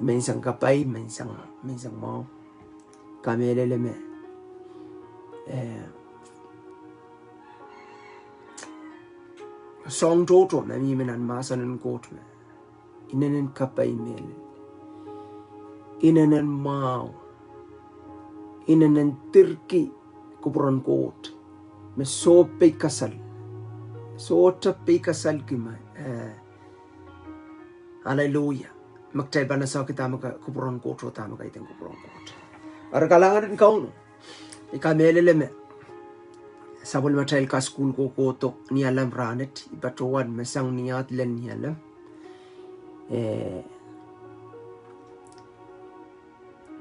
mensang kapay mensang mo kamelele me song jojo me mi menan masanen kot me inenen kapay mele inenen mau inenen tirki kubron kot me so pe kasal kima hallelujah magtay ba na sa kita maka kubron kot ro tama kay kubron kot ar kalangan din kaun ikamele me sabol matay ka school ko koto ni alam ranet ibatuan mesang niat len ni alam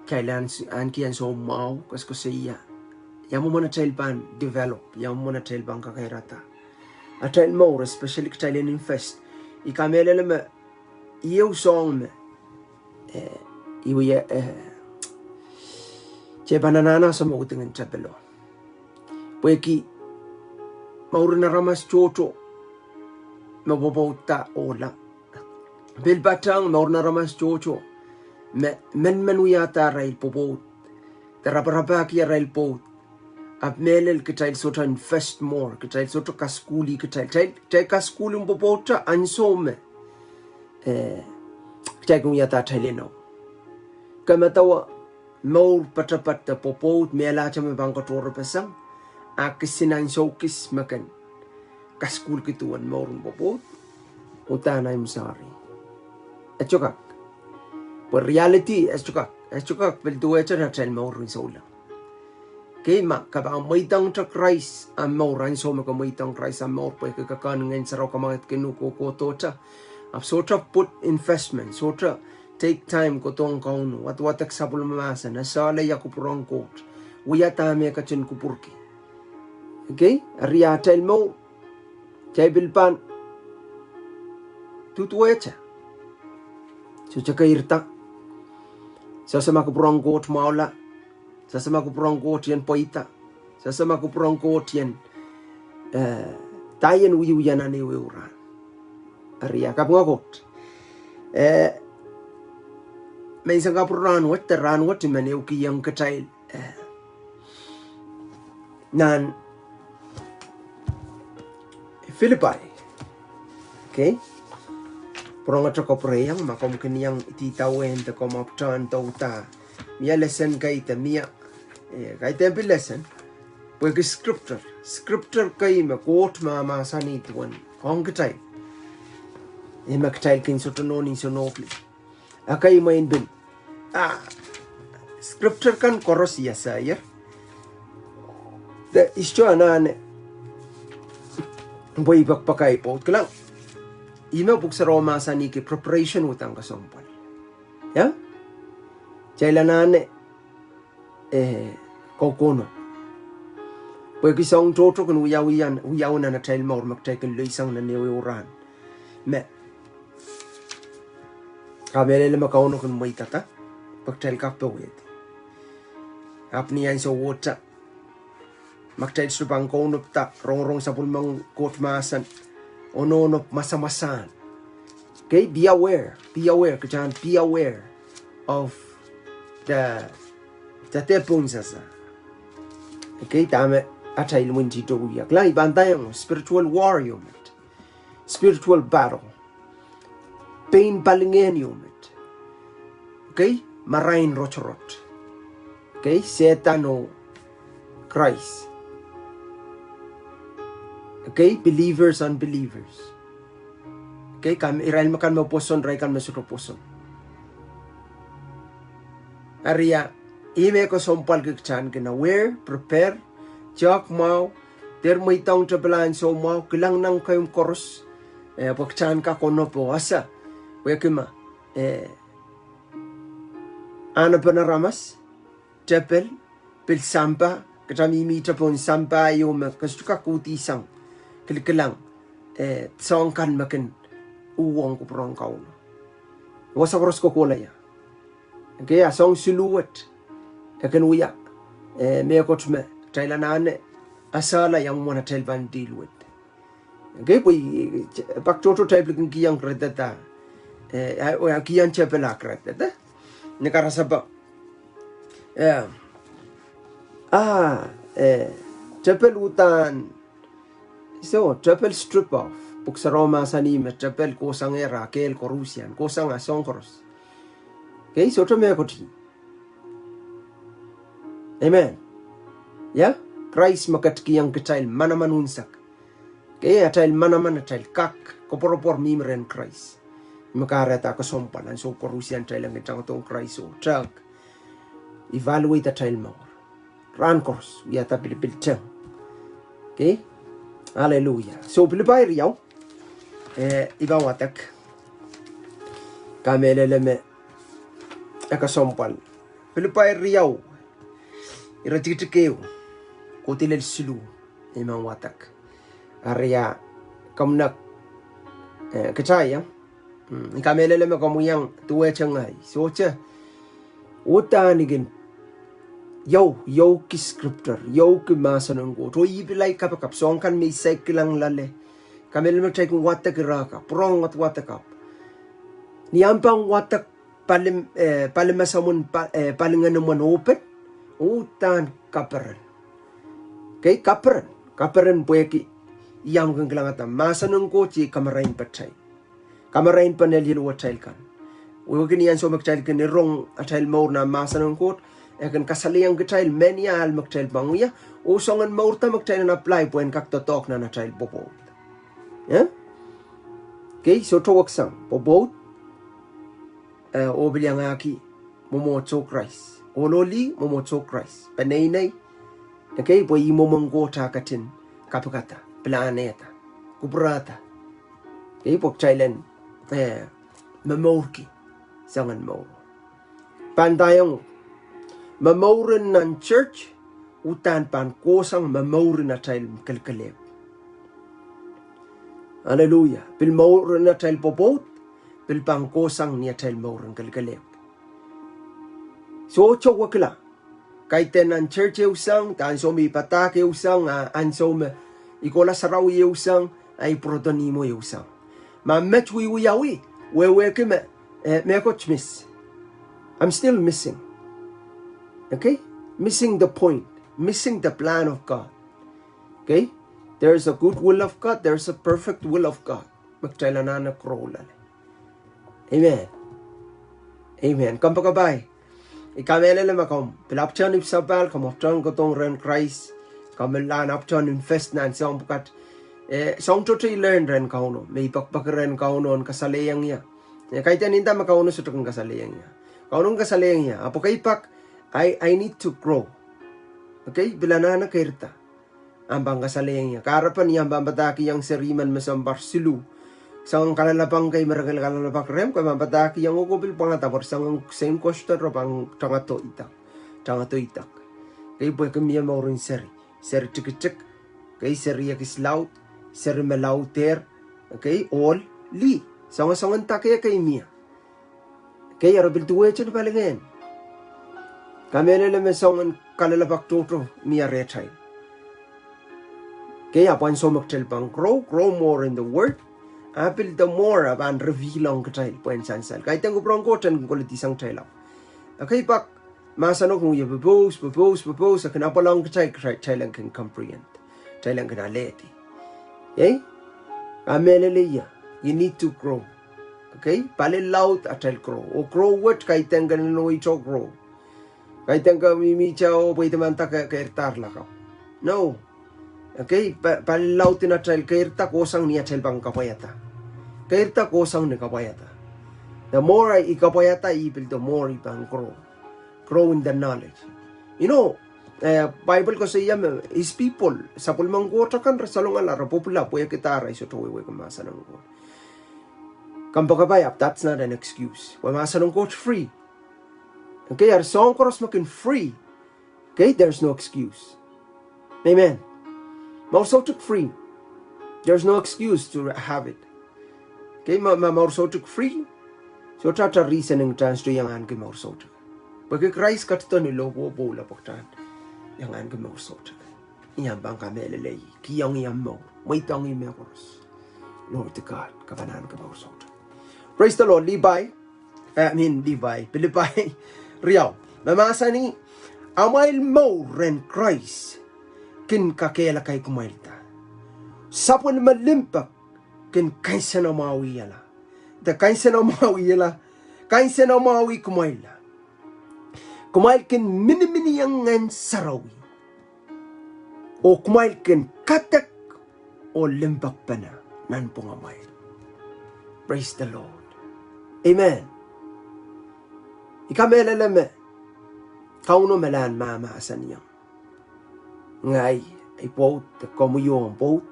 kailan an kian so mau kas ko siya yamu mona tail ban develop yamu mona tail ban ka kairata atain more especially kailan invest ikamele me iyo song me iwiya che banana sa mo tingin chapelo pweki maurina ramas chocho mabobota ola bilbatang maurina ramas chocho men uyata rail popot tarabarabaki rail pot ab melel kitail sota invest more kitail sota kaskuli kitail kaskuli mbobota ansome kitail uyata taileno kama tawa maur patapata popot mela chame bangka toro pesang akisinan showkis makan kaskul kituan maurun popot utana I'm sorry achokak but reality achokak bel duecha na tel maurun sola kema kaba maitang ta Christ am mauran so maka maitang Christ am maur pa ka kan ngen saro kamangat kinuko ko tota ab sort of put investment sort of take time ko tong kaunu wat sabul mamasa na sala ya kupurong kot uya tame ka chen kupurki okay ria tel mo table pan tutuecha so chaka irta sa sama kupurong kot maula sa sama kupurong kot yan poita sa sama kupurong kot yan tayen uya na ni weura ria kapngot may isang kapuran wat mani uki yang katail nan Philippi okay purang at kapurayang makom kaniyang ititawen ta komaptan tauta miya lesson kaita miya kaita bil lesson pwede scripture kay makot mamasani tuwan kong katail makatail kin sotononin sonokli akay main bin scripture kan koros ya saya da isto anane boy bakpakai po kelang ima buksa Roma sani ke preparation utang kasompal ya jailanane kokono boy kisong toto kun uyawan na tail maur magtaken luisang na niuran me kabele makauno kun maitata pagtail kapawet apni yan so wota magtail subang kaunop ta rongrong sa pulmang kotmasan ononop masamasan okay be aware kajan be aware of the tepon sasa okay tama atail munti to yak lai bantayang spiritual warrior spiritual battle pain palingen yumit okay marain rochorot okay setano Christ okay believers unbelievers okay kam irail makan maposon ray kan masuroposon aria ime ko sompal kichan kina wear prepare jak mau der may taong tabalan so mau kilang nang kayong koros pagchan ka kono po asa wekima ano panaramas tepel pil sampa katami mita pon sampa yung kasuka kutisang kilkilang song kan makin uwang ko prong kauno wasa koros ko kulaya okay asong siluwat akan uya me kotme tailanane asala yang mona telban deal with okay boy pak toto type kin kiyang kredata kian chepela kredata Nikarasaba. Triple utan. So, triple strip off. Puksaroma sanime, triple kosang era, kel korusian, kosang asongkoros. Okay, so to me akoti. Amen. Yeah? Christ makatki yang ketail manaman unsak. Okay, atail manaman atail kak, koporopor mimren Christ. Makareta kasompan, and so korusian tail ang itang tong Christ o trag. Evaluate atail more. Run course, we are tapilipil. Okay? Hallelujah. So, pilipay riyaw. Ibawatak. Kameleleme. Akasompal. Pilipay riyaw. Iratiktikeo. Kotilel silu. Imang watak. Arya. Kamnak. Kachaya. Kameleleme kamuyang tuwe changay. So, utanigin. Yo ki scripture, yo ki masananggo. To ibilay kapakap song kan may lang lale. Kamel mo tayo kung watak iraka, prong at watakap. Niyampang watak palimasamun palingan naman open, utan kaparan. Okay, kaparan puweki iyang kang kilangatan. Masananggo chi kamarain patay. Kamarain panelil watay kan. Uwagin yan so magtay kan nirong atay mo na masananggo. Akan kasaliang ketail menya al magtail banguya usongan maurta magtail na apply puen kaktotok na tail Pwopwoud. Yeah? Okay, so to waksang Pwopwoud obilyang aki momotso Christ. Ololi momotso Christ. Panaynay. Okay, po imomonggo takatin kapakata, planeta, kubrata. Okay, po chailen mamorki sangan mo. Pandayang mamaurin ng church, utan pan kosang mamaurin na tayo kalkalep. Hallelujah. Pil maurin na tayo Pwopwoud, pil pang kosang niya tayo maurin kalkalep. So, wakila. Kahit ng church usang, tanso may patake usang, anso may ikola saraw usang, ay protonimo usang. Mamet wiyawi, wewe kime, mekoch miss. I'm still missing. Okay? Missing the point. Missing the plan of God. Okay? There's a good will of God. There's a perfect will of God. Magtailanan na krolan. Amen. Amen. Kampagabay. Ikamela makom. Pilapchan ipsabal. Kamopchan kotong ren Christ. Kamelan apchan invest na siyang bukat. Siyang totally learn ren kauno. May pakpak ren kauno ang kasalayang niya. Kahit yan hindi makauno sa tukang kasalayang niya. Kaunong kasalayang niya. Apo kaipak. I need to grow. Okay? Bilanana kairta. Ambang kasalayang niya. Karapan niya ambang bataki yang seriman masambar silu. Sang kalalapang kay maragal kalalapak rem. Kaya bataki yang ugobil pangatapor. Sang same question ro pang tangato itak. Tangato itak. Kaya po kami yung maurin seri. Seri chik-chik. Kaya seri yakis laut. Seri malauter. Okay? All li. Sangan-sangan takaya kay miya. Kaya rabil tuwe chan palingan. Kami nila mesongan kalalapak toto miya retay. Kaya pan so magtilpang grow more in the word. Apil the more aban reveal ang katay puen sansal. Kahit ang kuprong kotan kung kulit isang tayo. Okay pak masanok mo yung propose. Akan apalang katay lang can comprehend. Tayo lang can aleti. Okay? Kami nila you need to grow. Okay? Palilaut at grow. O grow what kahit ang ganun ito grow. Kahit ang kamimicha o pwede man ta kairtar lakaw. No. Okay? Palilautin na tayo kairta kosang niya tayo pang kapayata. Kairta kosang ni kapayata. The more I ikapayata ipil, the more ipang grow. Grow in the knowledge. You know, Bible ko sa iya, is people. Sa pulmang kota kan, rasalong alara, popula, puya kitara, iso tuwi kumasa ng ko. Kampakabayap, that's not an excuse. Kumasa ng coach free. Okay, our song chorus making free. Okay, there's no excuse. Amen. Mauso took free. There's no excuse to have it. Okay, mauso took free. So tata reasoning chance to yang an ke mauso took. Pagka Christ katito ni lobo bola poktan. Yang an ke mauso took. Iyang bang kamelelay. Kiyang iyang mo. May tang iyang chorus. Lord to God, kabanan ke mauso took. Praise the Lord. Libay. Divai, Pilipai, Riau, Mamasani, Amail Moren Christ, Kin Kakela Kai Kumailta. Sapon Malimpa, Kin Kaisano Mawiela. The Kaisano Mawiela, Kaisano Mawi Kumaila. Kumail kin mini yang and Sarawi. O Kumail kin Katak o Limpak Pana, Nan Pungamail. Praise the Lord. Amen. Ikameleleme. Kauno melan mama asanyang. Ngay ay pot komuyo ang pot.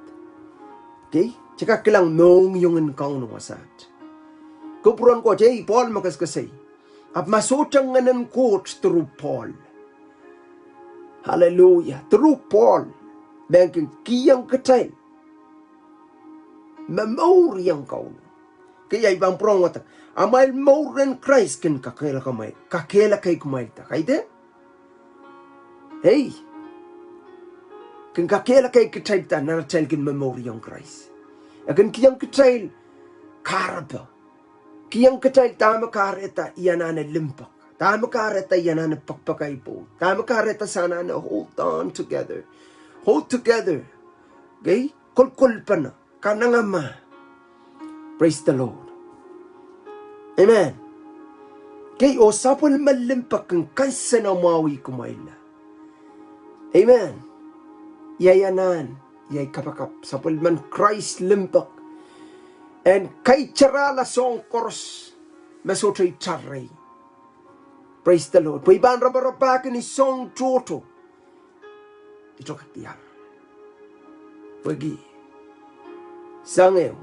Okay? Tsaka kilang nong yung kauno wasat. Kupuran ko jay Paul makas kasay. At masutang nganan coach through Paul. Hallelujah. Through Paul. Bangking kiyang katay. Mamori ang kauno. Kaya ibang prongota. Amail mauren Christ kin kakela kamay. Kakela kay kumail ta. Kayde? Hey. Kin kakela kay katay ta. Naratel kin memori ang Christ. Akin kiyang katay. Karapa. Kiyang katay tama kareta iyanana limpak. Tama kareta iyanana pakpakay po. Tama kareta sana na hold on together. Hold together. Okay? Kulkul pa na. Kanangama. Praise the Lord. Amen. Kay o sapol malimpak ang kaysa na mawi kumaila. Amen. Yayanan. Yay kapakap. Sapol man Christ limpak. And kay charala song koros. Masotay charay. Praise the Lord. Pway ban rabarabakin ni song choto. Ito katiyar. Pwagi. Sangayo.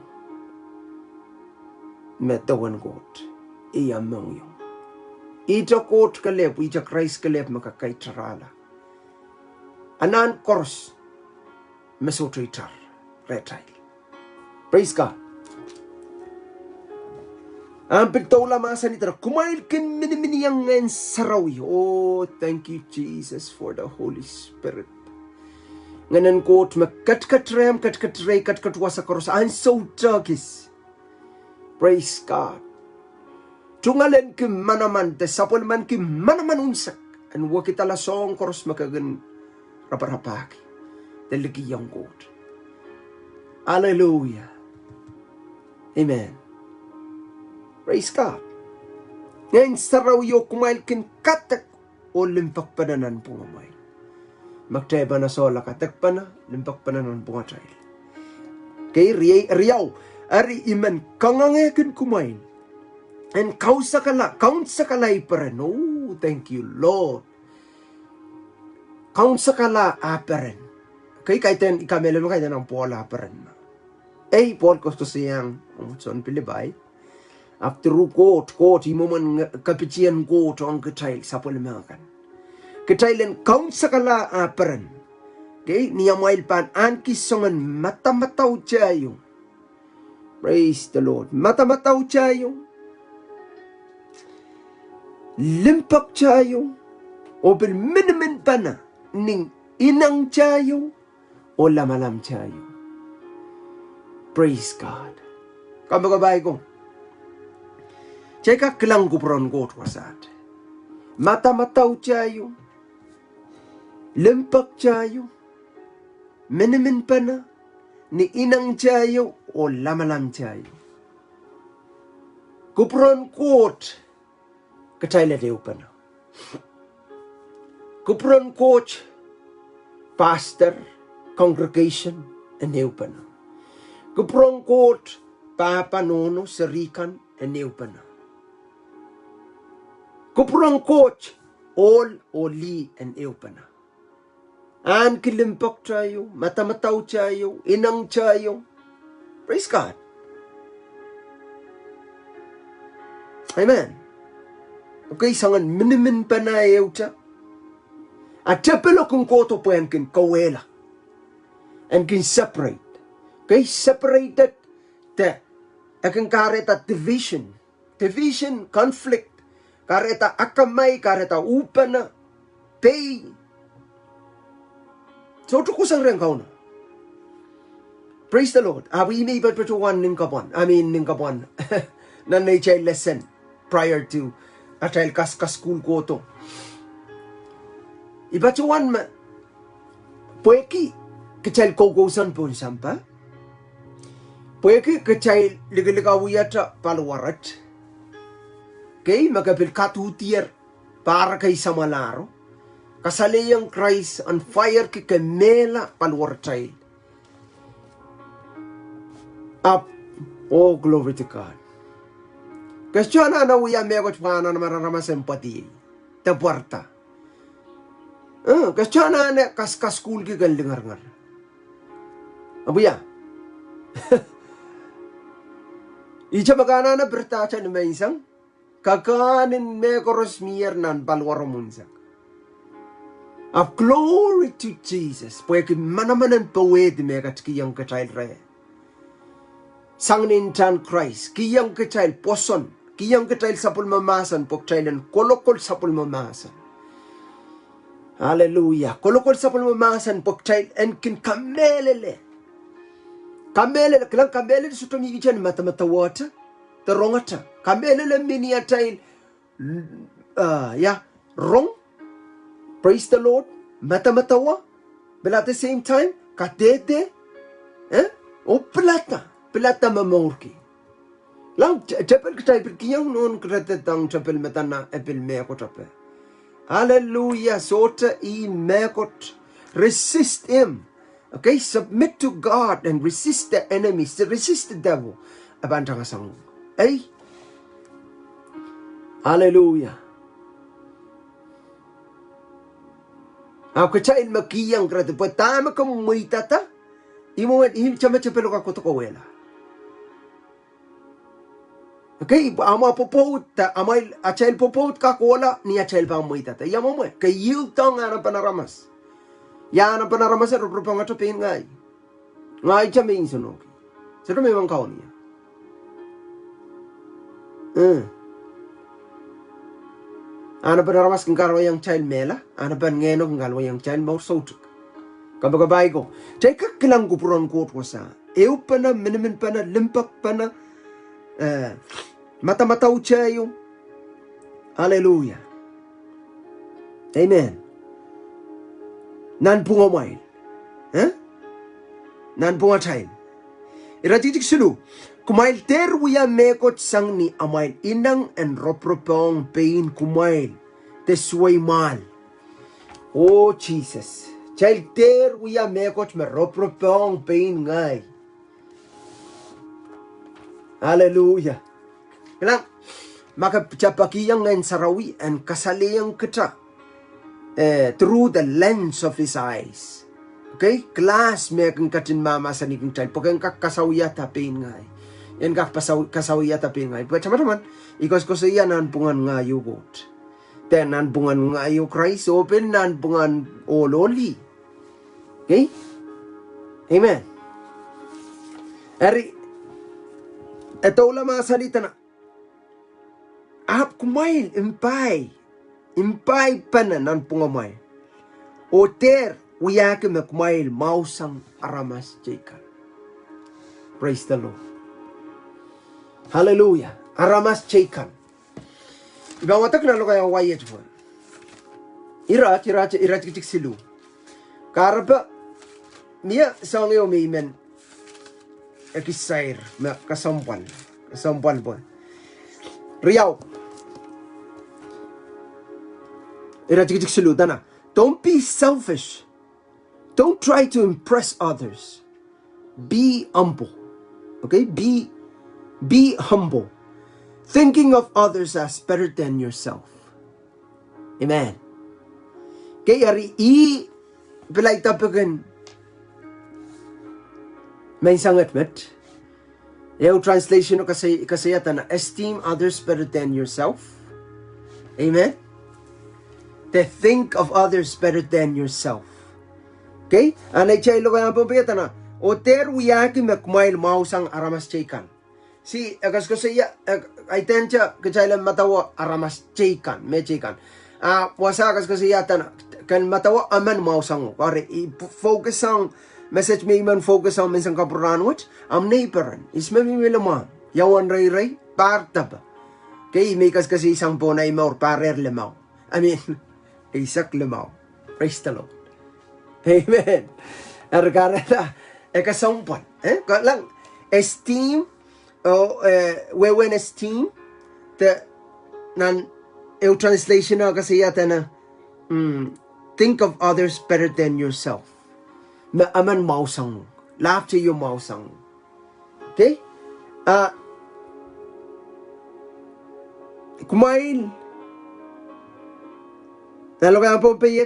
Metawan kot. Iya mong yung. Ito kot kalep. Ito Christ kalep makakay charala. Anan koros. Masotay char. Retay. Praise God. Ang pagtawla mga sanitara, kumail kin mini-miniyang ngayon sarawi. Oh, thank you, Jesus, for the Holy Spirit. Ngayon ko, kat-katram, kat-katray, kat-katwasa karos. I'm so jagis. Praise God. Tungalen kim manaman, tesapol man kim manaman unsak. And wakitala song karos makagan raparapaki. Dalagi yung God. Hallelujah. Amen. Praise God. Ngayon saraw yo kumail kin katak o limpak pananan pungamail. Magteba na sola katak pana, limpak pananan pungatay. Kay riyaw, ari iman kangangekin kumail. And count sa kalay pa rin. Oh, thank you, Lord. Count sa kala pa rin. Okay, kahit ikamela mo kahit ng pola pa rin. Eh, Paul gusto siyang, son pilibay. After court, imo man kapitian court ang katail sa pulmakan. Katailen count sa kala aparan. Okay, niya mail pan an kisongan mata-mataw tayo. Praise the Lord. Mata-mataw tayo. Limpak tayo. O bil minimin pa na ning inang tayo o lamalam tayo. Praise God. Kamagabay ko. Ceka kelang kupron kot wasat. Mata-mataw tayo. Limpak tayo. Minimin pa na. Ni inang tayo o lamalam tayo. Kupron kot. Katayla dew pa na. Kupron kot. Pastor. Congregation. Anew pa na. Kupron kot. Papa nono. Sarikan. Anew pa na. Kupurang coach, all oli and eupana. An kilimpak tayo, mata-mataw tayo, inang tayo. Praise God. Amen. Okay, sangan minimin pa na euta. At tapelo kung koto po yan kin kawela. And kin separate. Okay, separated the aking kareta division. Division, conflict. Kareta akamay, kareta upana, pay. So, ito kusang rin kauna. Praise the Lord. We may but one ning kabuan. Ning kabuan. Nanay chay lesson. prior to a child kas school ko to. Iba chuan ma poeki ke child ko san pun sampa. Poeki ke child liga wiyata palwarat. Okay, magapil katutier para kay samalaro. Kasaliyang Christ on fire ki kemela palwar child. Up. Oh, glory to God. Kestiona na uya megot pana na mararama sempati. Te puerta. Kestiona na kas school ki kan dengar. Abuya. Icha magana na bertacha na maisang. Kakanin me koros mier nan palwar munsa. Of glory to Jesus. Pwede manamanan pawede megat kiyang ka-child re. Sangnin tan Christ. Kiyang ka-child poson. Kiyang ka-child sapul mamasan. Pok childan kolokol sapul mamasan. Hallelujah. Kolokol sapul mamasan. Pok child and kin kamelele. Kamelele. Kilang kamelele suto migi chan mata water. Terongata. Kamelele mini a child. Wrong. Praise the Lord. Mata-matawa. But at the same time, katete. O plata. Plata mamorki. Lang, chapel katay kiyang noon kratetang chapel metana epil meko chapel. Hallelujah. Sota I mekot. Resist him. Okay, submit to God and resist the enemies. Resist the devil. Abantang asang. Ay. Hallelujah. Ako child makiyang krate po tama ka muy tata imo chama chapelo ka kotokowela. Okay, ama popot ta amay a child popot ka kola ni a child pa muy tata yamo mo kay yield tong ana panaramas yana panaramas ro pro pang atopin ngai chama insuno sa may mang kaon niya. Ana panaramas kang karwa yung child mela, ana pan ngeno kang karwa yung child more sotuk. Kabagabay ko, chay kakilang kupuron ko sa, ew pa na, minimin pa na, limpak pa na, mata-mataw chayo. Hallelujah. Amen. Nan punga mail. Nan punga child. Iratitik sulu. Kumail terwia mekot sang ni amail inang and ropropong pain kumail tesway mal. Oh Jesus. Child terwia mekot me ropropong pain ngay. Hallelujah. Kailang makapchapakiyang ngayon sarawi and kasaliyang kita through the lens of his eyes. Okay? Class mekang katin mama sa nikong child. Pagkang kakasawiyat pain ngay. Yan kak kasawiya tapin nga. Pwede naman, ikos ko sa iya nan pungan nga yugot. Ten nan pungan nga yu Christ open nan pungan ololi. Okay? Amen. Eri, ito ulang mga salita na. Ahap kumail, impay pa na nan pungamay. O ter, uyake me kumail, mausang aramas jika. Praise the Lord. Hallelujah. Aramas chaikan. Ibang watak na lo kaya wayet po. Irat kitik silu. Karapa miya sangyo may men ekisair na kasampan po. Riyaw. Irat kitik silu dana. Don't be selfish. Don't try to impress others. Be humble. Okay? Be humble, thinking of others as better than yourself. Amen. Kaya bilay tapagan may sangat met. Yung translation o kasayatan na esteem others better than yourself. Amen. To think of others better than yourself. Okay? Anay chay lo kaya pabiyatan na o ter wiyaki makmail mausang aramas chaykan. Si agas ko siya ay tensya kacailan matawa aramas chaykan me chaykan wasa agas ko siya tan kan matawa aman mausang kare focus ang message me man focus ang minsan kapuran what am neighboran is me milama yawan ray parta ba Okay, may kasi isang bonay mo or parer lemaw. I mean, isak lemaw. Praise the Lord. Amen. Argareta, kasampal. Lang, esteem, when esteem, the, nan, translation na kasi yata na, think of others better than yourself. Aman mausang. Laugh to your mausang. Okay? Kumain. Nalaga po B,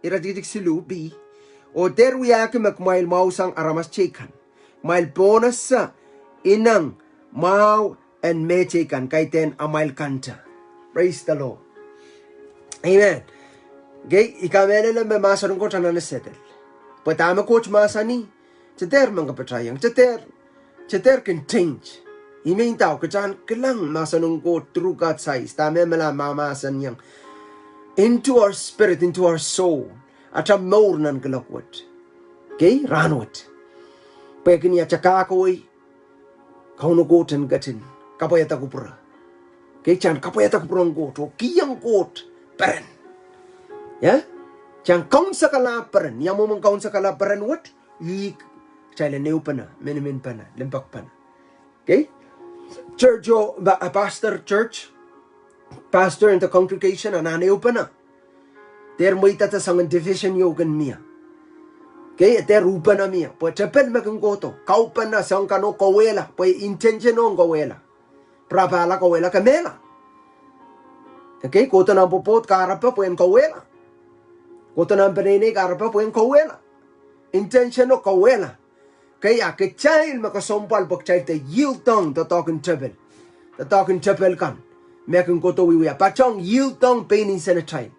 iradidik silu B. O der wiyake magkumail mausang aramas chekan. Mail bonus sa inang mau and me chekan kaiten amail kanta. Praise the Lord. Amen. Okay, ikamele lang may masarong ko na settle. Patama coach masani. Chater mga patrayang. Chater can change. Imain tao kachan kelang masanong ko through God's eyes. Tama mala mamasan yang into our spirit, into our soul. At more nan kalakwat. Okay, ranwat. Pekin ya chakakoy. Kaunugotan gatin. Kapayata kupura. Okay, chan kapayata kupurang got. O kiyang got. Peren. Ya? Chan kaun sa kalaparan. Yang mo mang kaun sa kalaparan what? Chale neu pana. Minimin pana. Limpak pana. Okay? Church o pastor church. Pastor in the congregation ananeu pana. Der mo itata sang division yogan mia. Okay, der rupa na mia. Po chapel magang goto. Kaupan na sang kano kawela. Po intention on kawela. Prabala kawela kamela. Okay, koto na popot karapa po en kawela. Koto na penene karapa po en kawela. Intention o kawela. Kaya kechail makasompal pag chail te yield tong tatokin chapel. Tatokin chapel kan. Mekan koto wiwiya. Pachong yield tong painin sa na chail.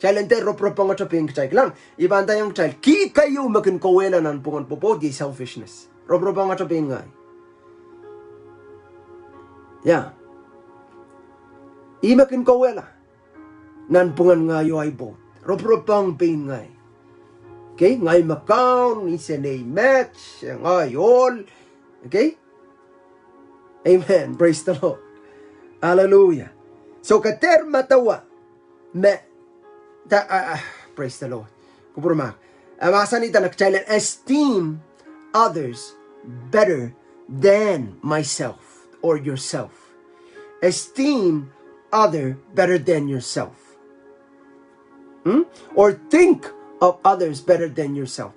Challenge ropropong at ping child lang. Ibanta yung child. Ki kayo makin kawela nan pungan po di selfishness. Ropropong at ping ngay. Yeah. Imakin kawela nan pungan ngayo ay bot. Ropropong ping ngay. Okay? Ngay makaon, isenay match, ngay all. Okay? Amen. Praise the Lord. Hallelujah. So kater matawa me praise the Lord. Kupurma. Amasan ita nagchailan esteem others better than myself or yourself. Esteem other better than yourself. Or think of others better than yourself.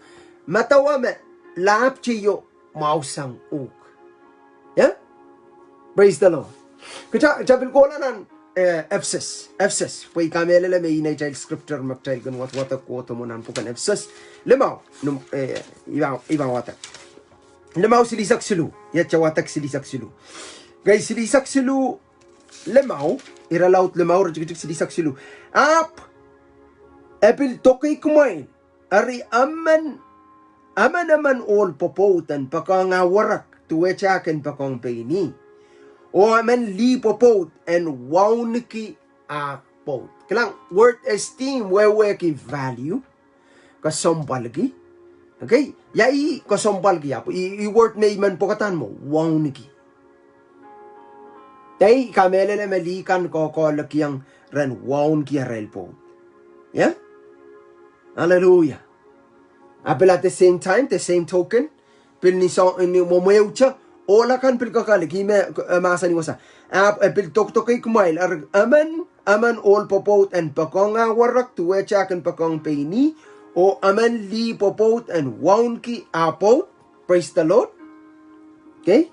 Matawa me laap chiyo mausang uk. Yeah? Praise the Lord. Kachabil ko lang Ephesus. Pwede kami alala may inay child scripture mag-child kung wat-watak ko mo nan po kan Ephesus. Limaw. Ibang watak. Limaw silisak silu. Yatsa watak silisak silu. Guys, silisak silu. Limaw. Iralaut limaw. Rajikitik silisak silu. Epil tokay kumain. Ari aman all popotan pakangawarak tuwechaken pakong paini. O amen li popot and wauniki a pot. Kailang word esteem wewe ki value kasombalgi. Okay? Yai kasombalgi apo. I-word na iman po katan mo. Wauniki. Tay kamele na malikan ko kolaki yang ren wauniki a rel pot. Yeah? Hallelujah. Apel at the same time, the same token, pil ni momeucha, ola kan pil kakalik, hime masa ni wasa. Pil tok-tokay kumail, aman all popot and pakong warak tuwechak and pakong paini, o aman li popot and waunki apot, praise the Lord. Okay?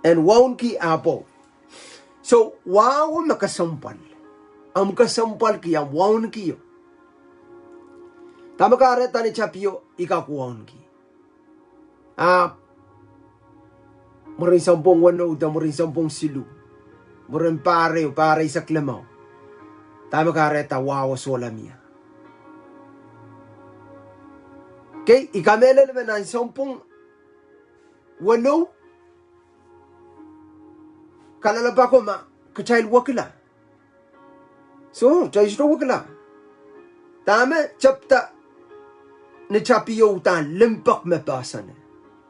And waunki apot. So, wow makasampal. Ang kasampal kaya waunki yo. Tama ka areta ni Chapio, ikakuhaan ki. Murin sampung wano, murin sampung silu. Murin pare sa klamaw. Tama ka areta, wawa sola miya. Okay, ikamela naman na sampung wano. Kalalaba ko kachayil wakila. So, chayil wakila. Tama, chapta. Ni Chapio utan limpak me pasan.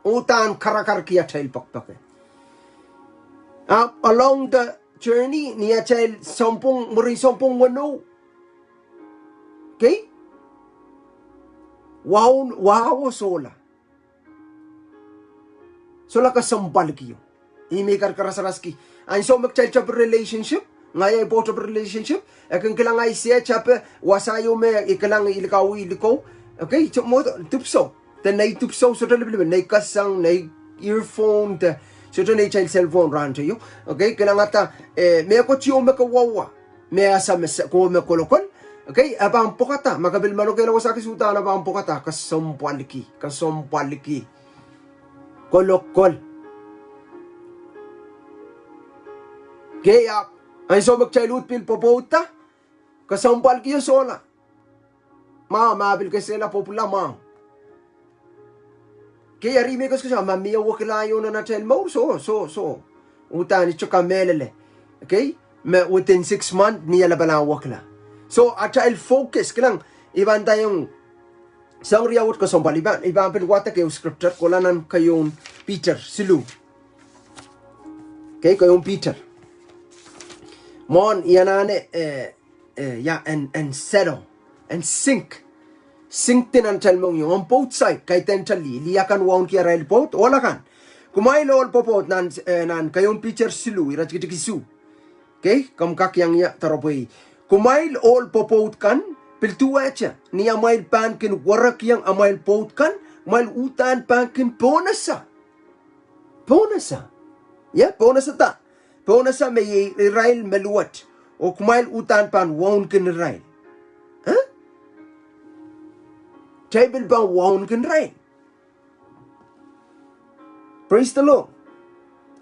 Utan karakar kia tail pakpak. Along the journey niya child muring sompong wano. Okay? Wow sola. Sola ka sambal kiyo. Imikar karasaraski. Ang so mag-child chap relationship. Ngaya both of relationship. Akan kilang ay siya chap wasayo me ikalang ilikaw. Okay? So mo tupso. Then nay tupso so talabi nay kasang nay earphone so nay child cellphone ran to you. Okay? Kilang ata me ko chiyo makawawa. Me asa ko me kolokon. Okay, abang pokata makabil manokela wasaki sultan abang pokata kasompaliki kolokol. Kaya ay so magchailut pil popota kasompaliki yo sola. Mabil kasela popula ma. Kaya rime ko sa mamia wakilayo na child mo so. Utani choka melele. Okay? Within 6 months niya labalang wakla. So, a child focus, kailang iban tayong sang riyawat ko sombal, iban pilwata kayo scripture, kulanan kayong Peter, silu. Okay, kayong Peter. Mon, yanane, and settle, and sink. Sink din ang child mong yung, on both side, kay tentali, liyakan waon kaya rail boat, wala kan. Kumay lol popot, nan kayong Peter, silu, irat kitikisu. Okay, kamkak yang ya, taropoy. Kumail all popot kan piltua aja niya mail pankin warak yang amail pot kan mail utan pankin bonasa ya bonasa may Israel meluat o kumail utan pan waun kin Israel table bang waun kin Israel. Praise the Lord.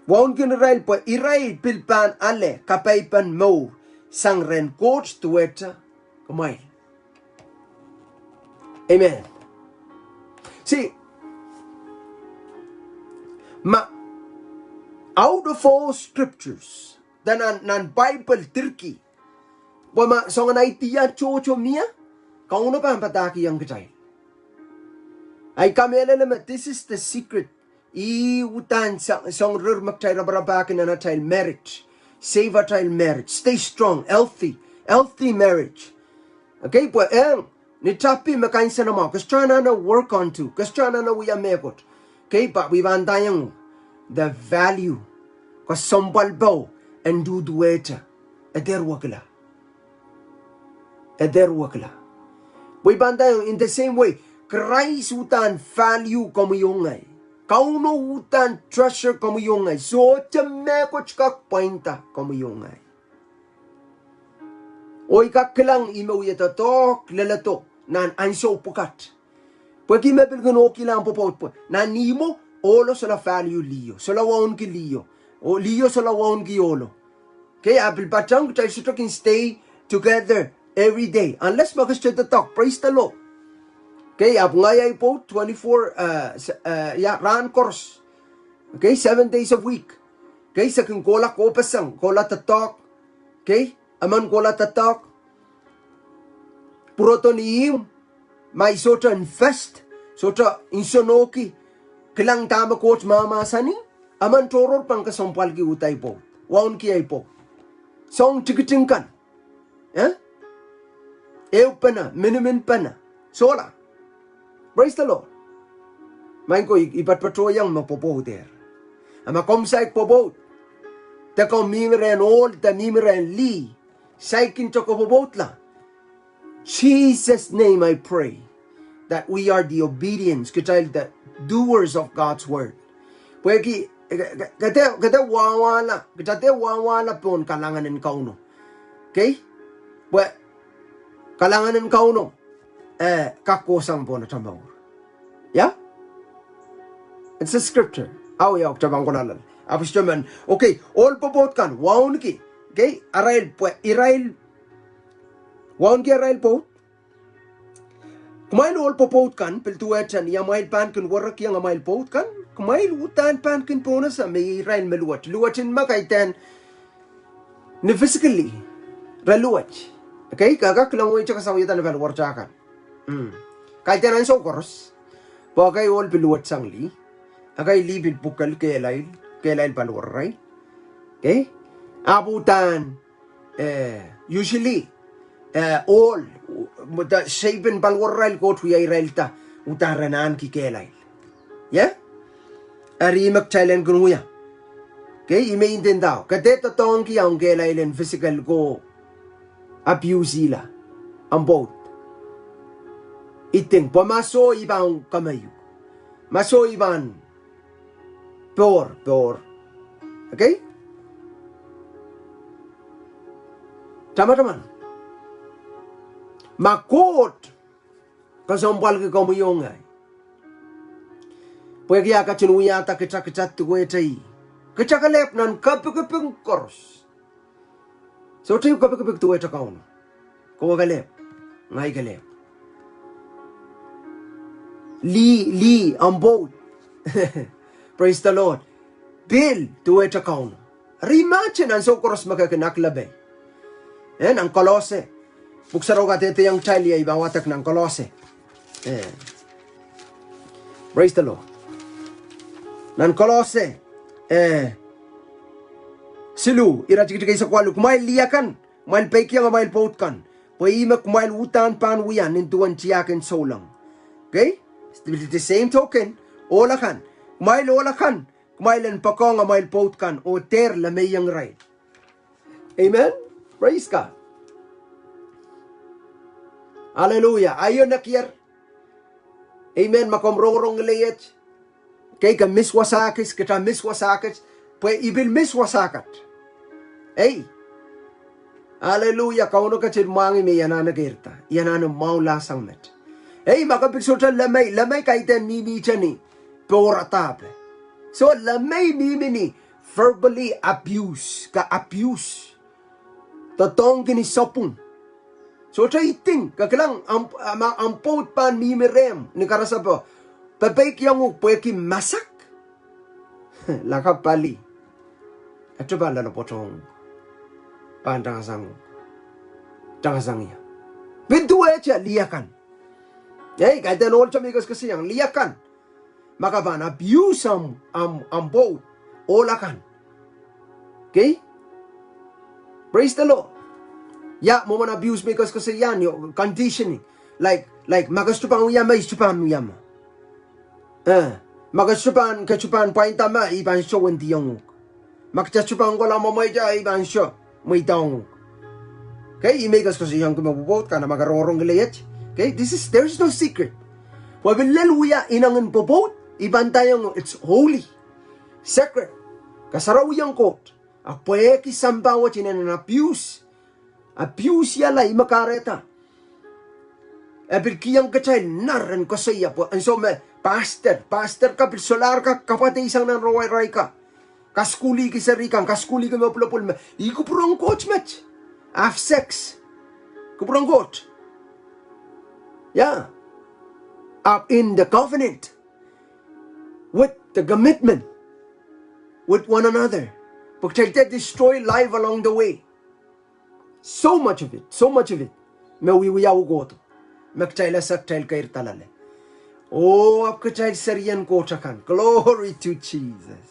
Waun kin Israel pa Israel pilpan ale kapaypan mo sang ren coach tueta kumail. Amen. See, out of all scriptures, dan nan Bible Turkey, wama song naitiya chocho mia, kauno pa pataki yang kecai. Ay kamela naman, this is the secret. Utan song rir magchay rabarabakin na child marriage. Save a child marriage. Stay strong. Healthy marriage. Okay, pues ni tapi makain sa nama. Kastana na work on to. Kastana na wiya mekot. Okay, but we bandayang the value. Kasombal bao and do dueta. Eder wakla. We bandayang in the same way. Christ utan value kamu yungay. Kauno utan treasure kamu yungay. So chamekot kak painta kamu yungay. Oy kaklang imaw yatatok lalatok nan anso pukat. Pwede mepil gano kilang popot po. Nan nimo olo sa la value liyo. Sa la waon ki liyo. O liyo sa la waon ki olo. Kaya apil patang tayo sa can stay together every day. Unless makasya talk. Praise the Lord. Okay, ap ngayay po 24 run course. Okay, 7 days a week. Okay, sa kung kola ko pasang, kola tatok. Okay, aman kola tatok. Puroto niyim, may sota infest, sota insonoki. Kilang tama coach mama sani, aman toror pang kasampal ki utay po. Waon ki ay po. Song tikitingkan. Ew pa na, minimin pa na. Sola. Praise the Lord. Main ko ipatpatroyang mapopot der. Ama komsay popot. Ta ko mimren all ta mimren li. Saikin to ko popot la. Jesus name I pray that we are the obedience, the doers of God's word. Pwede kata wawala pon kalanganin kauno. Okay? Well, kalanganin kauno. Kakosang po na tamawur. Yeah? It's a scripture. Aw yaw, tabang ko nalan. Apos naman, okay, all popot kan, waon ki. Okay? Irail, waon ki arail po. Kumail all popot kan, piltuwet siya niya mail pan kan warak yang mail pot kan. Kumail utan pan kan po na sa may irail maluwat. Luwatin makaitan ni physically. Raluwat. Okay? Kagak lang mo yung kasawitan na valwarchakan. Kahit yan ang sokoros, bagay all piluwat sangli, agay libil bukal kailail palwaray. Okay? abutan usually all the shapen balwarrail go to yairelta utaranan ki kelail yeah ari magchailen gruya okay ime intendao kadeta tong ki ang kelailen physical go abuse ila ang both iting pamaso ibang kamayu maso iban por okay teman-teman makot kasombal ke kamu yongai pwede ka chinuya ta kecak tu gue tai kecakalep nan kapeng koros so tu kapeng tu eta kaun ko galep ngai galep li on boat praise the Lord bill tu eta kaun rimachen an so koros makakenak labe ang kolose buksaro ka tete yang chali ay bawatak ng kolose praise the Lord nan kolose silu irajik kay sa kwalu kumail liyakan mail peki ang mail boat kan paima kumail utan pan wiyan nintuan tiyakin solang okay the same token olakan kumailan pakong ang mail boat kan o ter lamayang right amen praise God hallelujah ayon nakier amen makomrorong leyet kay ka miswasakis kita miswasakis pues ibil miswasakat hey hallelujah kauno ka chirmangi me yanana gerta yanana maula sangmet hey makapiksulta lamay kaiten mimi chani poratape so lamay mimi ni verbally abuse tatong kini sopun so iting kakalang ampot pan mimirem ni karasapo papay kiyang pweki masak lakapali ito ba lalo potong pandangasang ya bidua echa liakan kahit nol chamigas kasi yang liakan makaban abuse am boat olakan okay praise the Lord ya mo man abuse because kasi yan yung conditioning like magastupan uyama istupan uyama magastupan kachupan paintama iban show hindi yung magchachupan ko lang mamay dya iban show may taong okay imegas kasi yung kumabubot ka na magarorong gilayat okay there's no secret wabilaluya inangan bubot iban tayong it's holy sacred kasaraw yung court apoy kisambawa chinan abuse yala imakareta kiyang kachay naran ko saya po and so pastor ka solar ka kapatay isang nan raway ka kaskuli ki sarikang kaskuli ki mapulapul ikupurong coach match half sex kupurong coach yeah up in the covenant with the commitment with one another because they destroy life along the way so much of it mewiwiyaw goto magchayla sakchayl kair talale oh apkachayl sariyan ko chakan glory to Jesus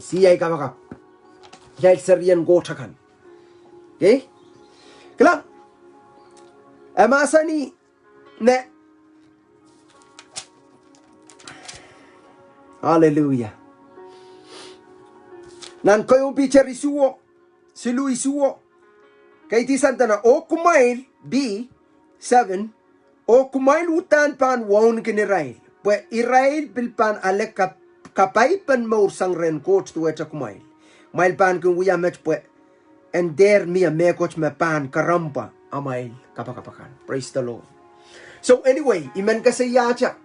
siyay ka maka chayl sariyan ko chakan okay kala amasani ne hallelujah nan koyo picture isuo silu isuo kay ti santana o kumail B7 o kumail utan pan won kinirail pues Israel bilpan alek kapay pan maur sang ren coach tu echa kumail mail pan kung uya match pues and there me coach me pan karampa amail kapakapakan praise the Lord so anyway iman kasi yacha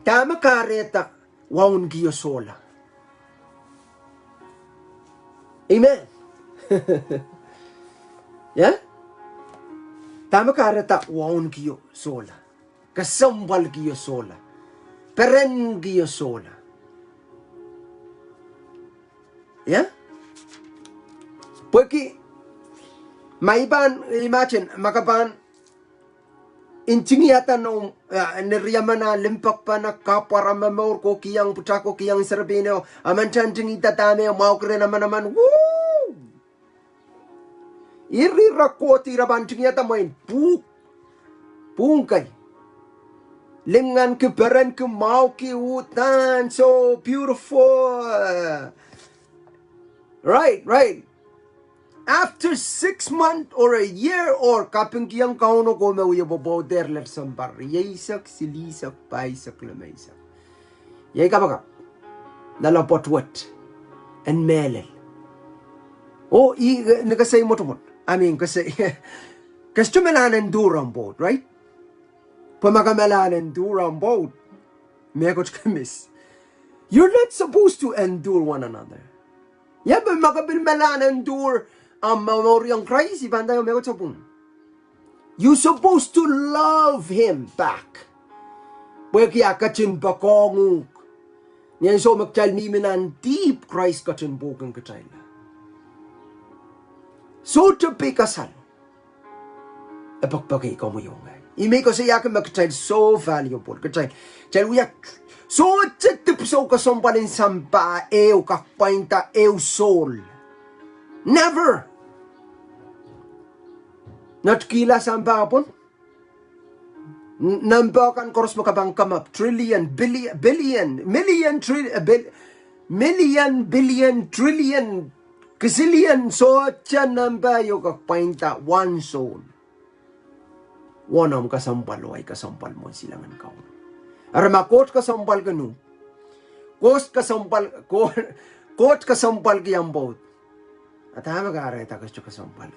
tama kareta won giyo sola amen yeah tama kareta won giyo sola kasambal giyo sola peren giyo sola yeah Porque maiban imagine makaban intingiata no neriamana limpak pa na kapara mamor ko kiyang putra ko kiyang serbino amantan tingita tame mau kre naman woo iri rakoti raban tingiata main pungkay lingan ke beren ke mau ki utan so beautiful right after 6 months or a year or kaping kiyang kauno ko me uyo bobo der let sambar yeisak silisak paisak lamaisak yei kapaka nalapot wat and melel nakasay mo tumot kasi melanan durang boat right pamakamelanan durang boat mekot kamis you're not supposed to endure one another but makabilmelanan dur memoriang Christ ibanda yung mekot sapun. You supposed to love him back. Kaya kachin bakong niyan so magchal minan deep Christ kachin bukang kachayla. So to be kasal. Epagpagay ko mo yung ime ko siya ka magchal so valuable kachay. Chal uyak so tip so kasompalin sampa kakpainta soul. Never. Natkila samba pun. Nambakan koros makabang kamap trillion billion trillion gazillion so tiyan namba yung kakpainta one soul. Wanam kasampal ay kasampal mo silangan ka. Aramakot kasampal ka no. Kot kasampal kiyang boat. At hama ka areta kasampal.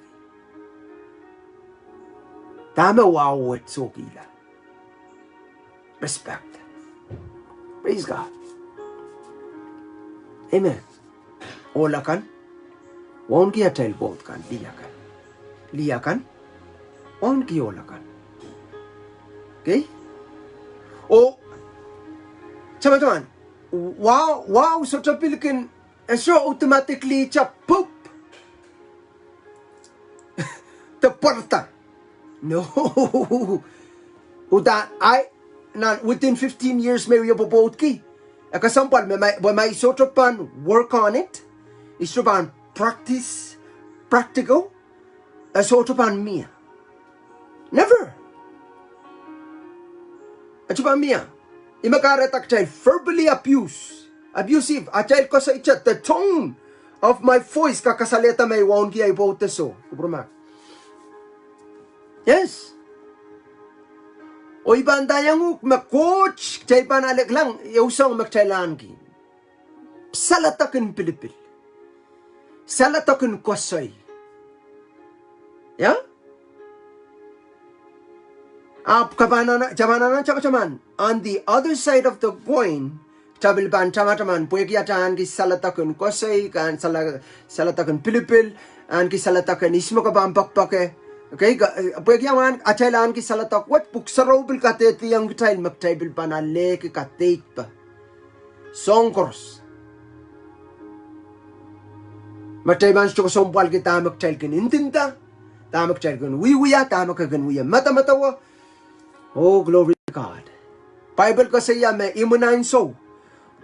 Tama wow at so kila. Respect. Praise God. Amen. Ola kan. Won kiya tail boat kan. Liya kan. Won kiya ola kan. Okay? Teman-teman. Wow so tapilkin. So automatically poop. Teporta. No. Within 15 years may we boat ki. Kasampal may sotropan work on it. Isopan practical. Sotropan mia. Never. Achupan mia. Imakaretak child verbally abusive. A child ko sa itchat the tone of my voice kakasaleta may waon ki ay boat so. Kubrama. Yes. O ibanda yung coach chay panalik lang usang magchailan ki. Salatakin Pilipil. Salatakin Kwasay. Yeah? Chaman. On the other side of the coin, chabilban chamachaman, puekiatan ki salatakin Kwasay, kan salatakin Pilipil, an ki salatakin ismo ka bampakpake. Okay, pagyaman achailan ki salatak wat puksarobel kateti yang child magtable panale ki katate pa. Songkors. Magtaiban sto sompal kita magchild kin intinta. Tamak child kin wiwiya tamak kan wiya mata-matawa. Oh glory to God. Bible kasi ya may imunain so.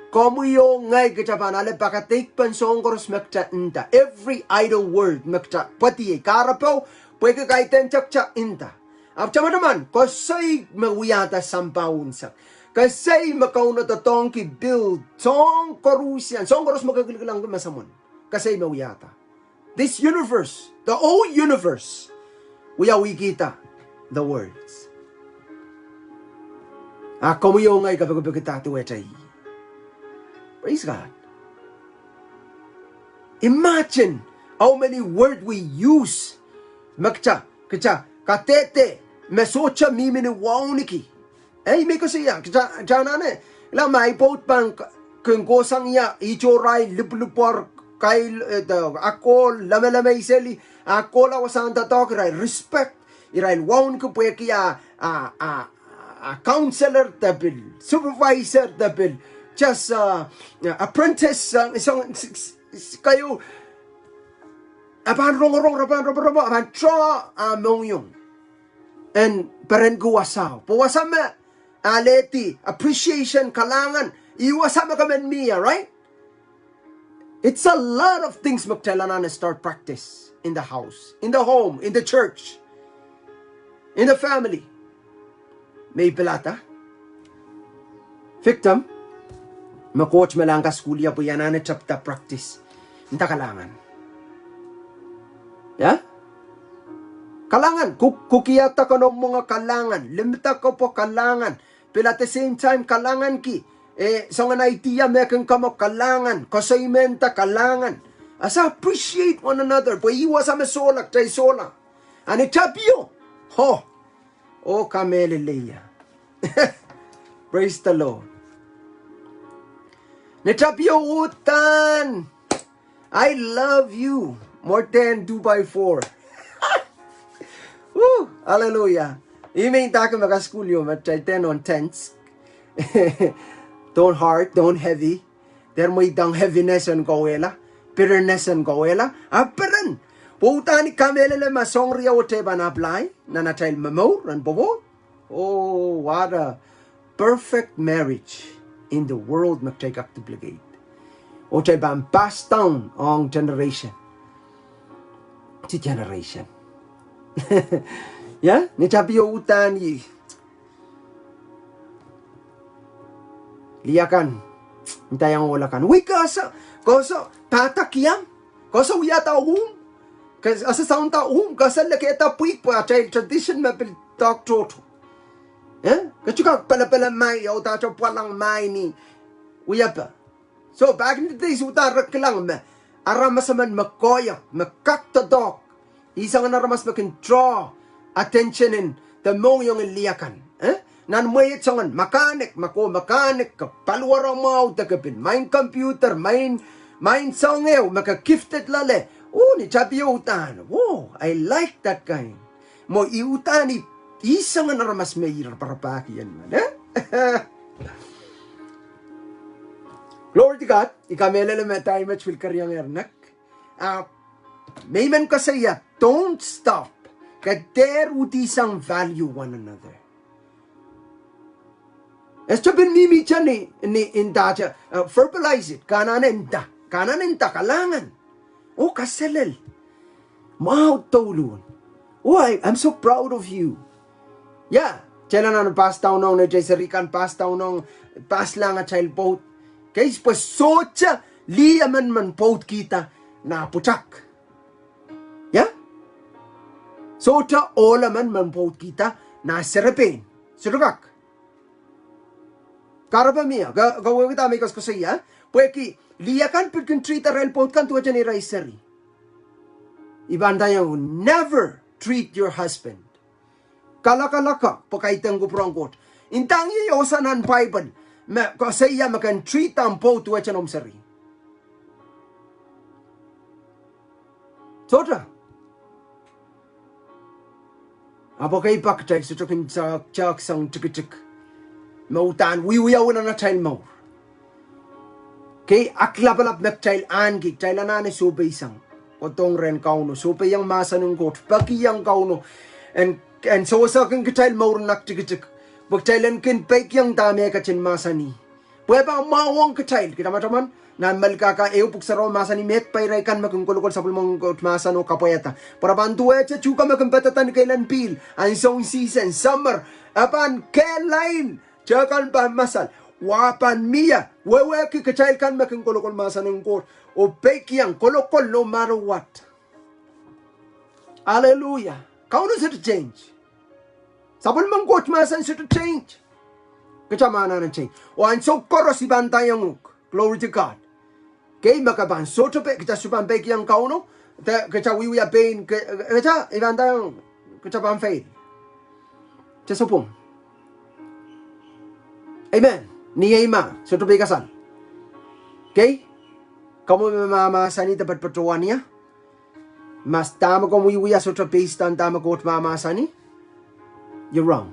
Komu yung ngay kachapanale pakatik pan songkors magcha inta. Every idle word magcha pati karapaw pwede kaitan chak inta. Apcha naman, kasay mawiyata sampaunsak. Kasay makauna tatong ki build tong korusyan. Song koros magagilgilang masamon. Kasay mawiyata. This universe, the whole universe, wiyawi kita the words. Komuyo ngay kapag kita tuwetay. Praise God. Imagine how many words we use. Katete, mesocha mimini wauniki. May kasi yan, janane, may boat bang kung gosang ya, ichoray, liplupor, kay, ako, lame seli, ako la wasang tatok, respect, iray waun ko po kaya, counselor tabil, supervisor tabil, just, apprentice, isang, kayo, apan tra among yung. and peren ko wasaw. Pawasama aleti appreciation kalangan iwasama kamen miya, right? It's a lot of things magtailanan na start practice in the house, in the home, in the church, in the family. May pelata. Victim, ma-coach malang ka school ya po yan na chapta practice. Hindi kalangan. Yeah? Kalangan. Kukiyata ka ng mga kalangan. Limita ka po kalangan. Pero at the same time, kalangan ki. So nga naitiya, mekan ka mo kalangan. Kasaymenta kalangan. Asa appreciate one another. Po iwa sa masolak, chay solak. Ani tapyo. Ho. O kameleleya. Praise the Lord. Netapyo utan. I love you more than 2x4. Woo! Hallelujah. Iming taka makaskulyo matchay 10 on 10s. Don't hard, don't heavy. There may dang heaviness and goela, bitterness and goela. Aperan. Putani kamelele masongria wote banablay na natay mamo ran bobo. Oh, what a perfect marriage in the world magtagak to obligate. O chay bang passed down on generation to generation. Yeah? Ni tabiyo utan yi. Liakan. Intayang ulakan. Uy, kasa tatakiyam. Kasa uyata Kasa sound ta kasa laketa puik pa chay tradition mapil talk to. Eh? Kachuka pala mai o ta cho palang mai ni uyapa. So back in the days uta raklang me aramasaman makoya makaktadok. Isang naramas makin draw attention in the mong yung liakan. Eh? Nan mayit sangan mechanic kapalwara mo tagapin main computer main sangew makagifted lale. Oh, ni chapiyo utan. Oh, I like that kind. Mo iutani isang naramas mayir para pakiyan man. Eh? Glory to God. Ikamelele me tayo match will karyang ernak. Mayman kasaya, don't stop. Kader utisang value one another. Esto bin mimi chan ni indaja verbalize it. Kanan inda kalangan. Oh, kaselel. Mau tolun. Oh, I'm so proud of you. Yeah. Chela na pass down nung na Jeserikan pass down nung pass lang at child boat. Kais pa socha liaman man boat kita na putak. Yeah? Socha olaman man boat kita na serapin. Surugak. Karabamia. Gawawita may kas ko siya. Pweki. Liakan pagkin treat a rail boat kan tuwa dyan iraisari. Ibanda yung never treat your husband. Kalaka pakaitang guprangkot. Intang iyo sanan Bible. Kasi makan treat ang boat tuwa dyan omsari. Sotra. Apo kay pakchay sa chokin chak sang chik. Mautan wiwiyaw na child mo. Kay aklabalap na child angi, child anane subay sang. Otong ren kauno, subay yang masa ng got, pagi yang kauno. And so sa kang child maur nak chik. Bag child kin pek yang dami ka chin masa ni. Pwede ba mawang ka child, kita mataman? Nan malka ew puksaro masa ni met pairay kan makungkulukol sa pulmong got masa no kapoyata. Para bantuwe cha chuka makampatatan kailan pil. Ang song season, summer, apan kailan. Chakan pa masal. Wapan miya. Wewe ki kachayil kan making kolokol masa ng court. O peki yang kolokol no matter what. Hallelujah. Kauno sa to change. Sabon mang court masa sa to change. Kachamana ng change. O ang so koros iban tayong glory to God. Kay makaban so to pe kachasuban peki yang kauno. Kachawiwi apain. Kacha iban tayong kachaban faith. Chasopong. Amen. Niyema. So to be kasal. Okay? Kamu mamamasani dapat patuan niya. Mas tama kung wiwiya so to based on tama ko mamasani. You're wrong.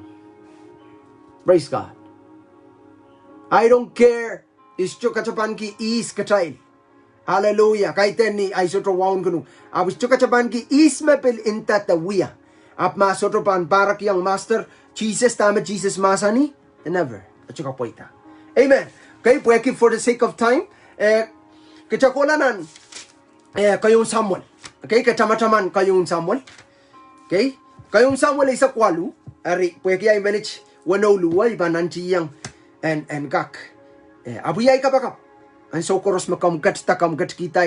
Praise God. I don't care. Isto kachapan ki is kachay. Hallelujah. Kahit ni ay so to waon kuno. Awis to kachapan ki is mapil intatawiya. Ap masoto pan barak yang master Jesus tama Jesus masani? Never. At saka po ita. Amen. Okay, pwede for the sake of time, kachakolanan, kayong Samuel. Okay, kachama-chaman kayong Samuel. Okay, kayong Samuel ay sa kwalu. Ari, pwede ay manage wanoluwa, iba nantiyang and gak. Abuyay kapakap. Ang sokoros makamgat kita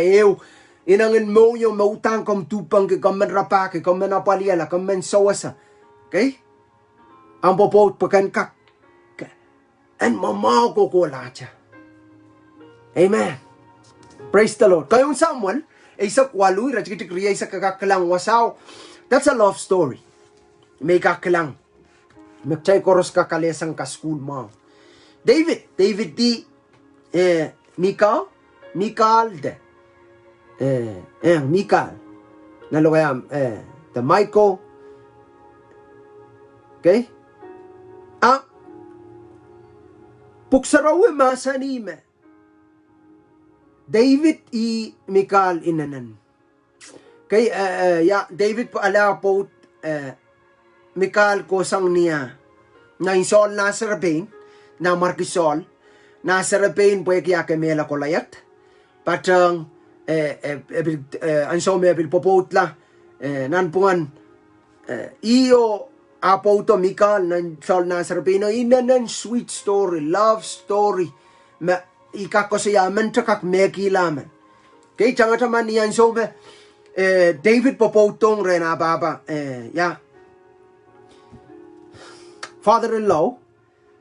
inangin mo yung mautang kam tupang kam menrapake kam menapaliala kam mensawasa. Okay? Ang popot pakan kak. And mamaw ko lacha. Amen. Praise the Lord. Kayong Samuel, isa kwalu, rajikitik riya isa kakakalang wasaw. That's a love story. May kakalang. Magchay koros kakalesang ka school mo. David di Mikal de. Mikal. Nalokayam, the Michael. Okay? Puksarawe masanime. David i Mikal inanan. Okay, David po ala po Mikal ko sang niya. Na insol nasarabain, na markisol, nasarabain po kaya kemela ko layat. Patang, anso me abil popotla, nanpungan, iyo apo to Mikal, nan sol nasarabain, no inanan sweet story, love story, ma ikakosiyaman takak mekilaman. Okay, changataman niyan so me, David popotong rena baba, father-in-law,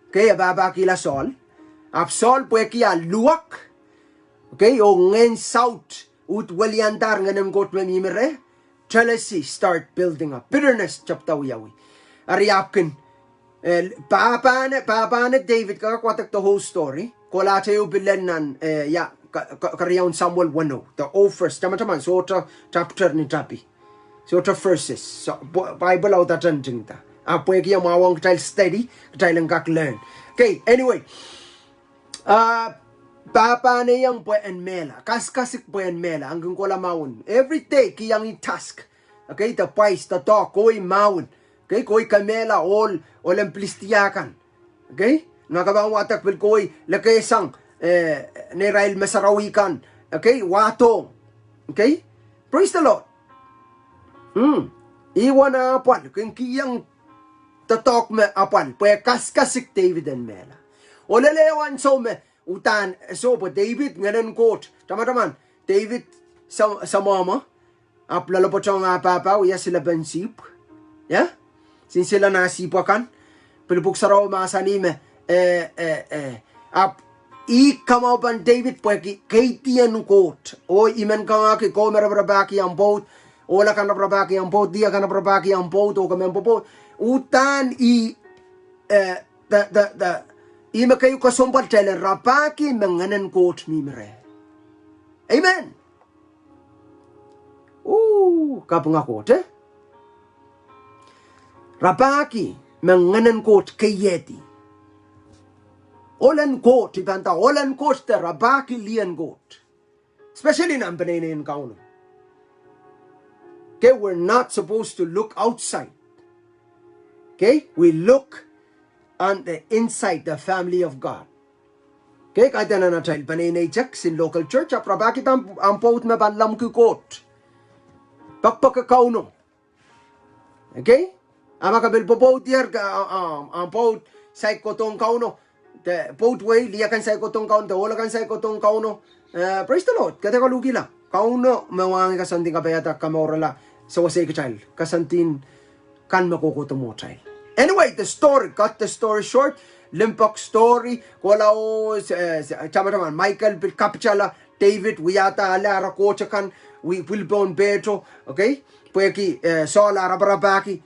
okay, baba kila Saul, ap Saul pwe kia luak, okay, o ngen south, ut waliantar nganem got memimere, jealousy start building up, bitterness chaptaw yawi, ariapkin, paapane David kakakwatak the whole story, kola tayo bilenan, kariyawn Samuel 1, the first, tama-taman, so chapter ni tapi, so verses, so Bible out that ta. Pwede kaya mawang child steady, child ang kak-learn. Okay, anyway. Papa na yung pweden mela. Kaskasik pweden mela. Hanggang ko lang mawon. Every day, kiyang i-task. Okay, the price, the talk, ko'y mawon. Okay, ko'y kamela, all ang plistiyakan. Okay? Nakabang watak bil ko'y lakesang nirail masarawikan. Okay, watong. Okay? Praise the Lord. Iwan na apan. Kung kiyang tatok me apan, pwede kaskasik David and mela. O lelewan so me, utan, so po David, ngayon quote, tama-taman, David sa mama, lalapot siya nga papa, uya sila bensip, sin sila nasipakan, pilipok sa raw masanime, ikamaw pan David, pwede kaitian quote, o imen ka nga ki, ko merabrabaki ang boat, ola ka nabrabaki ang boat, dia ka nabrabaki ang boat, o kami ang boat, utan ima kayo kasumpal tele rapaki menganan coach mimre. Amen. Kapung ako rapaki menganan coach kayeti. Olan coach ibanta olan coach te rapaki lian coach. Especially na ampanene in kauno. Okay, we're not supposed to look outside. Okay, we look on the inside, the family of God. Okay, kahit na child paninayjak sin local church, bakit ang pout na banlam kukot? Pakpakakauno. Okay? Ang makabil po pout yer, ang pout sa ikotong kauno. The pout way, liyakan sa ikotong kauno, walakan sa ikotong kauno. Praise the Lord, kata kalugi lang. Kauno, mawangi kasanting kabayata kamorala sa wasay ka child. Kasantin kan makukuto mo child. Anyway, the story, cut the story short, limpak story, wala o, tama-tama, Michael, Kapichala, David, wiyata, ala, rakocha kan, Wilbon, Beto, okay? Pweki, Saul, arabarabaki,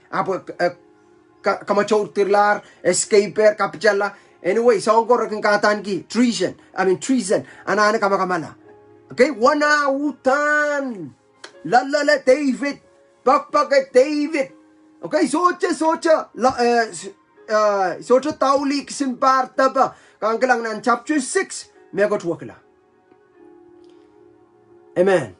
kamachor tirlar, escaper, Kapichala, anyway, saan ko raking katan ki, treason, anana kamakamala. Okay, wana utan, lalala David, bakbak David, okay, socha tauli kisimparta ba kangkalang nan chapter 6 megot wakla. Amen.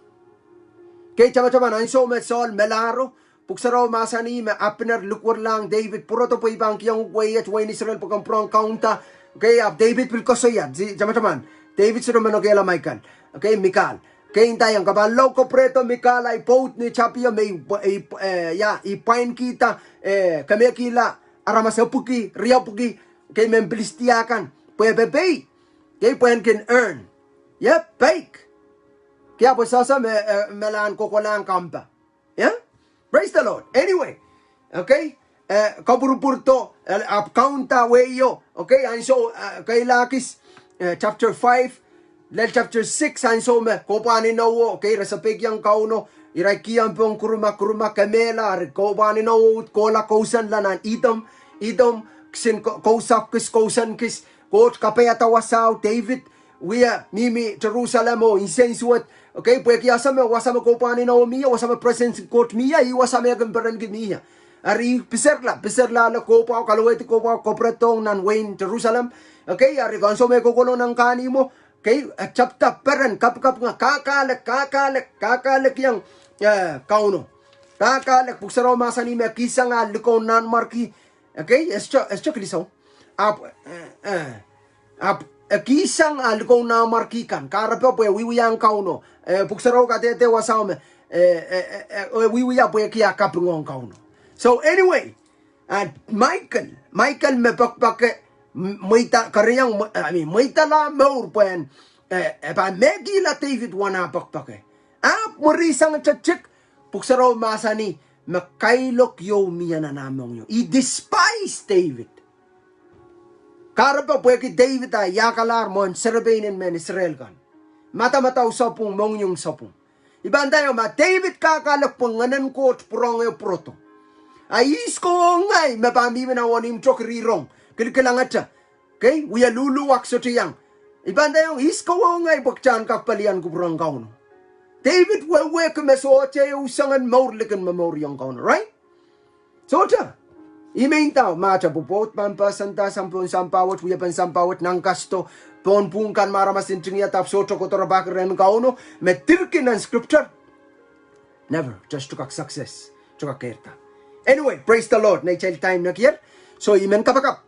Okay, chama nan so met Saul melaro puksaraw masani me apner lukwar lang David puro to po ibang kiyang way at way ni Israel pagkang prong kaunta. Okay, David pilkosoyat teman-teman. David sudah menogela Michael. Okay, Mikal. Okay, intayang kabalaw ko preto Mikal ay pout ni Chapia may ipain kita kami kila aramasapuki riapuki okay memblistiakan pwede okay pwede can earn. Yep, bake. Kaya po sasa melan ko lang kampa. Yeah? Praise the Lord. Anyway, okay? Kaburupurto, kaunta weyo. Okay, and so, kay Lakis, chapter 5, chapter 6, and so, kopani na wo, okay, rasapig yung kauno, irakiyan pong kuruma kamela, kopani na wo, kola kausan lanan, idom, ksin kausak kausan kis, coach kapayata wasaw, David, mimi, Jerusalem, insensuat, okay, pues wasama kopani na wo miya, wasama presence court miya, wasama gambaran miya. Ari piserla la kopa kalaweti kopa kopretong nan Wayne Jerusalem. Okay, ari ganso me kokono ng kanimo. Okay, chapta peren kap nga kakalek yang kauno. Kakalek puksaro masani me kisang alikon nan marki. Okay, esto kliso. Kisang alikon na markikan. Karapo po wiwiyang kauno. Puksaro katete wasame. Wiwiya po kia kapungong kauno. So anyway, Michael me pakpake moita kariyang moita la maur pen pa megila David wana pakpake. Morisang chachik puksaro masani makailok yo miya na namong yo. I despise David. Karapa pwede David ay yakalar mon serbeinin men Israel kan. Mata usapong mong yung sapong. Ibandayo David kakalak panganan ko at purong yo proto. Ayis ko ngay mapami na wanim chokrirong kilkilangacha okay we luluwak so tiyang ibanda yung isko ngay bakchan kapalian ko brang kauno David wewe kumesoche usangan maurlikan memoriang kauno right so ta imaintaw macha Pwopwoud pampasanta sampun sampawat we pan sampawat nang kasto ponpungkan maramasin tingiya tapso chokotora bakren kauno metirkin ang scripture never just to success to kerta. Anyway, praise the Lord. Na child time na kiyer. So, imen kapakap.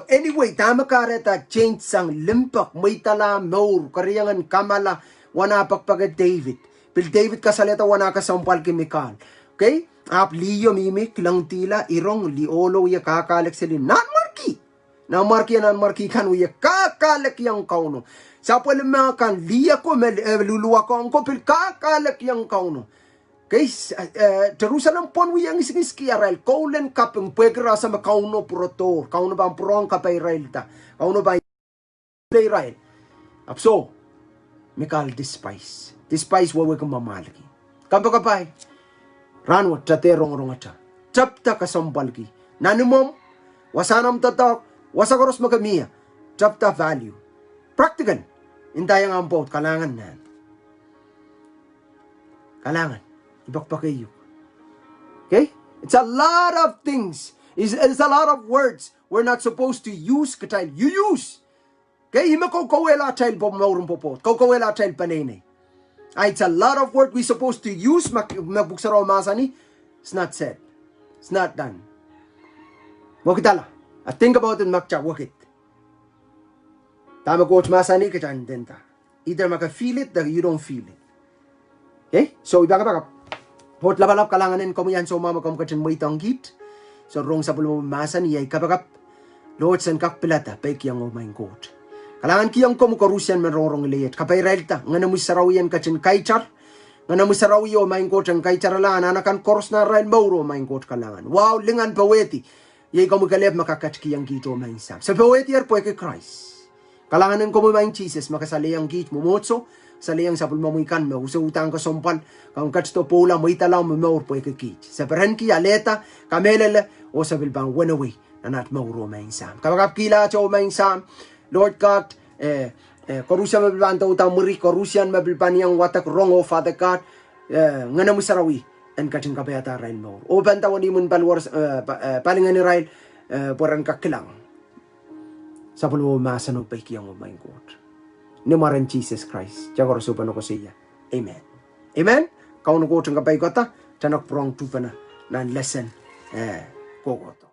Anyway, tama kareta change sang limpak. May tala maur. Kariyangan kamala. Wana pakpagat David. Pil David kasaleta wana kasampal kimikal. Okay? Liyo mimik lang tila. Irong liolo ya kakalek silin. Nan marki kan uya kakalek yang kauno. Sa po limakan liya ko luluwa ko ang kopil kakalek yang kauno. Guys, Jerusalem pon wi yang isingis kiaral kaulen kapeng pwegra sa makauno protor kauno ba prong kapay Israel ta kauno ba Israel apso Mikal despise wawe kang mamalki kapay ranwa taterong rongacha chapta kasambalki nanumom wasanam tatak wasagoros magamiya chapta value practical indayang ampot kalangan ibakpakayo. Okay? It's a lot of things. It's a lot of words we're not supposed to use katay. You use. Okay? Hima ko kawela child po maurong popot. Kawela child panene. It's a lot of words we supposed to use magbuksaraw masani. It's not said. It's not done. Wakitala. I think about it makcha wakit. Tama coach masani kachan denta. Either maka-feel it or you don't feel it. Okay? So ibaka Pot labalap kalanganin ko mo yan so mama kom kachan mo itong git. So rong sa pulo masan iyay kapagap. Lord san kakpilata pek yang o main court. Kalangan kiyang ko mo korusyan man rorong iliyat. Kapay relta nga namus sarawiyan kachan kaichar. Nga namus sarawi o main court ang kaichar lang. Anakan koros na rail mauro main court kalangan. Wow lingan paweti. Iyay ko mo kalib makakach kiyang gito main sam. Sa paweti er po Christ. Kalanganin ko mo main Jesus makasaliyang git mo motso. Saliyang sapul mamuikan mo usa utang ka sompal kang katsto pola mo italaw mo maur po ikikit sa perhenki aleta kamelele o sa bilbang wenaway na nat mauro main sam kapag kila cho main sam Lord God korusya mabilban ta utang muri korusyan mabilban yang watak rongo Father God ngana musarawi en kating kapayata rail maur o banta wani mun balwar palingan ni rail porang kakilang sapul mo masano pa ikiyang main God Nimaran Jesus Christ. Jago rasupan ko siya. Amen. Amen. Kau nuko tengah baik kata. Chanok prong tupana nan lesson kogoto.